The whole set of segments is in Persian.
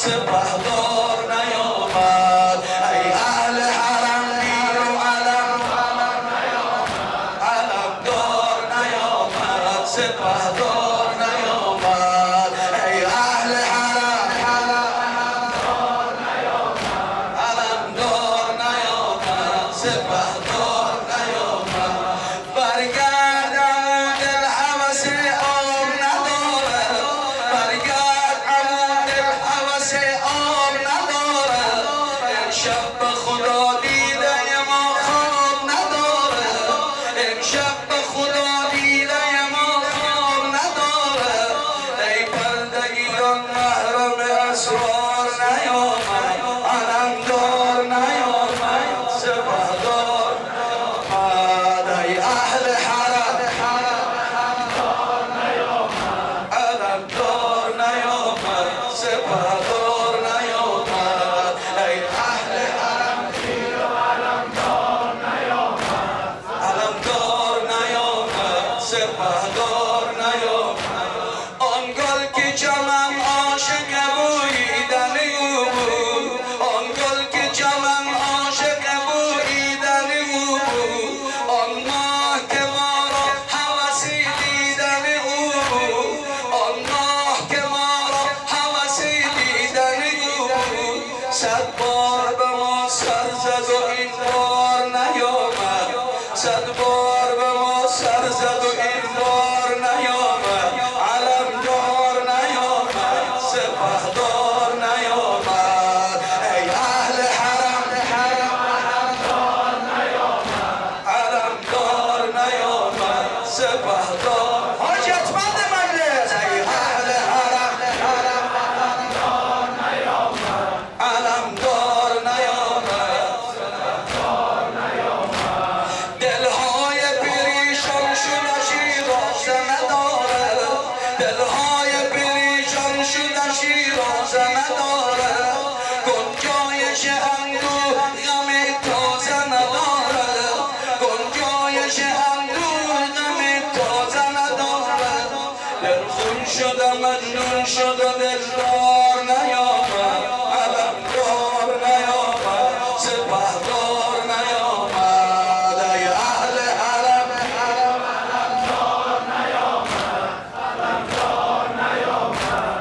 سپهدار نیامد. ای اهل حرم میر و علم علمدار نیامد. سپهدار نیامد. ای اهل حرم علمدار نیامد. سپهدار نیامد. برگرد عمو دل هوس آب ندارد. برگرد عمو دل هوس آب ندارد. امشب به خدا دیده ما خواب ندارد. امشب به خدا دیده ما خواب ندارد. ای پردگیان محرم اسرار نیامد. علمدار نیامد. سپهدار نیامد. ای اهل حرم علمدار نیامد. سپهدار نیامد. ای اهل حرم علمدار نیامد. سپهدار نیامد. آن گل که چمن عاشق بوییدن او بود. آن گل که چمن عاشق بوییدن او بود. آن ماه که ما را هوسی دیدن او بود. آن ماه که ما را هوسی دیدن او بود. 100 بار به ما سر زد و این بار نیامد. 100 بار به ما سر زد و این بار نیامد. علمدار نیامد. سپهدار نیامد. ای اهل حرم علمدار نیامد. سپهدار حاجتمند مجلس. ای اهل حرم علمدار نیامد. دلهای پریشان شده شیرازه ندارد. دلهای پریشان شده شیرازه ندارد. گنجایش اندوه غم تازه ندارد. گنجایش اندوه غم تازه ندارد. دلخون شده مجنون شده دلدار نیامد. علمدار نیامد. سپهدار نیامد. ای اهل حرم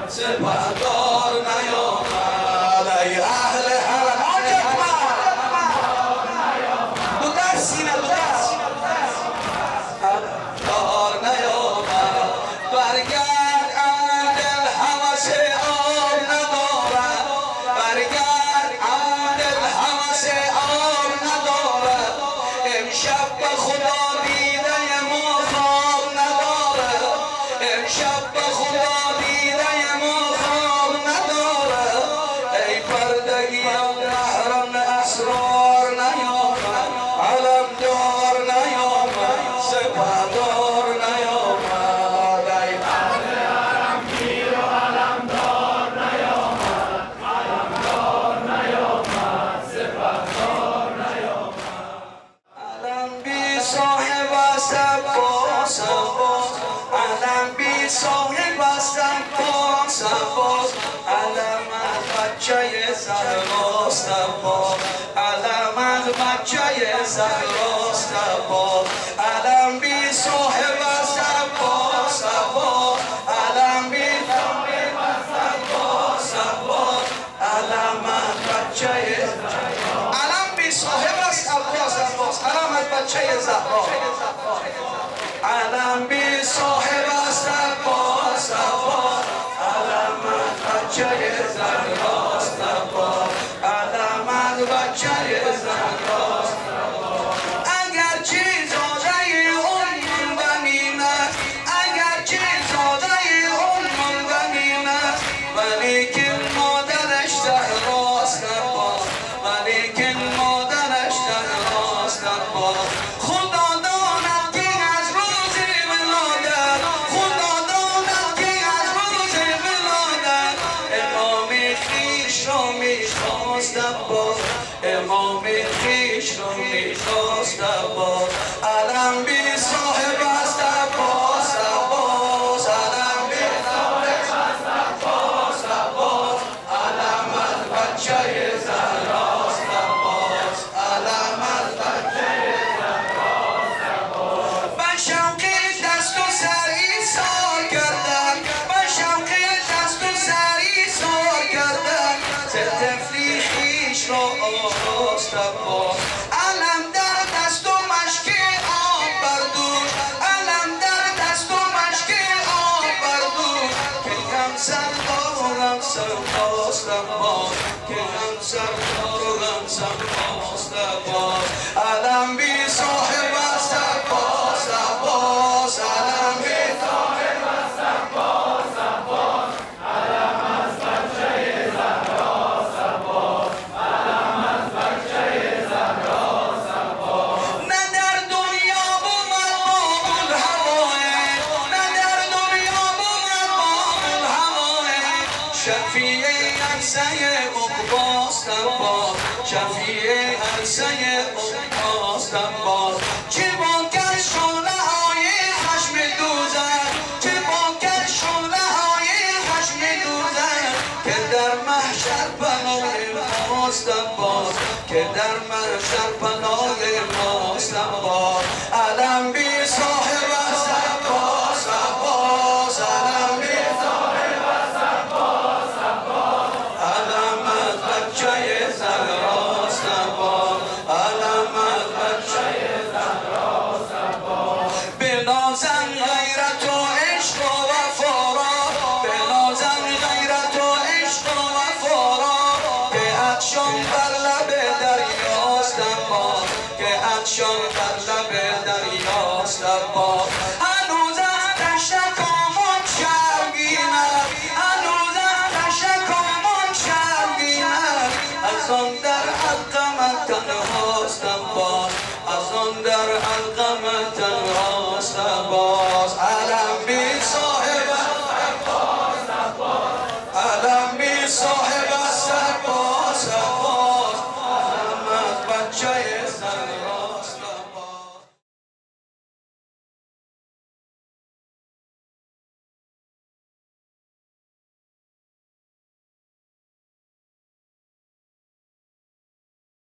سپهدار نیامد. ای اهل حرم دو دست سینه دو دست علمدار نیامد. برگرد عمو دل هوس آب ندارد. برگرد عمو دل هوس آب ندارد. امشب به خدا دیده ما خواب ندارد. امشب به خدا دیده ما خواب ندارد. ای پردگیان محرم اسرار نیامد. علمدار نیامد. سپهدار نیامد. ای علم بی صاحب است عباس عباس. علم بی صاحب است عباس عباس. علم از بچه زهراست عباس. علم از بچه زهراست عباس. علم بی صاحب است عباس عباس. علم بی صاحب است عباس عباس. علم از بچه علم بی صاحب است عباس عباس. علم از بچه زهرا. علم بی صاحب است عباس عباس. علم از بچه زهراست عباس. علم از بچه زهراست. اگر چیز زاده اون ماندنی نه. اگر چیز زاده اون ماندنی نه. ولیکن مادرش زهراست عباس. ولیکن مادرش زهراست عباس. خدا داند که از روز ولادت. خدا داند که از روز ولادت امام خویش را میخواست عباس. امام خویش را میخواست عباس. علم بی صاحب است عباس عباس. علم بی صاحب است عباس عباس. علم باز تبا علم در دست و مشکی آب بردود علم در دست و مشکی آب بردود که هم سردارم سرباز تبا که هم سردارم سرباز تبا علم بی صاحب سرباز تباز علم بی صاحب سرباز تباز علم از بچه زهرا سرباز علم از بچه زهرا سرباز نه در دنیا بود بابل هواه نه در دنیا بود بابل هواه شفیع عرصه عقباست باز شفیع عرصه عقباست باز چه باکر شعله های خشم دوزخ چه باکر شعله های خشم دوزخ که در محشر پناه ماست باز که در محشر پناه ماست باز علم بی صاحب است باز باز علم بی صاحب است باز باز علم از بچه زهراست باز علم از بچه زهراست باز بنازم غیرت و عشق و وفا را بنازم غیرت و عشق و وفا را که عطشان بر لب دریاست باز که عطشان بر لب دریاست باز هنوز از تشکامان شرمگینم هنوز از تشکامان شرمگینم از آن در حلقم تنهاست باز از آن در حلقم تنهاست باز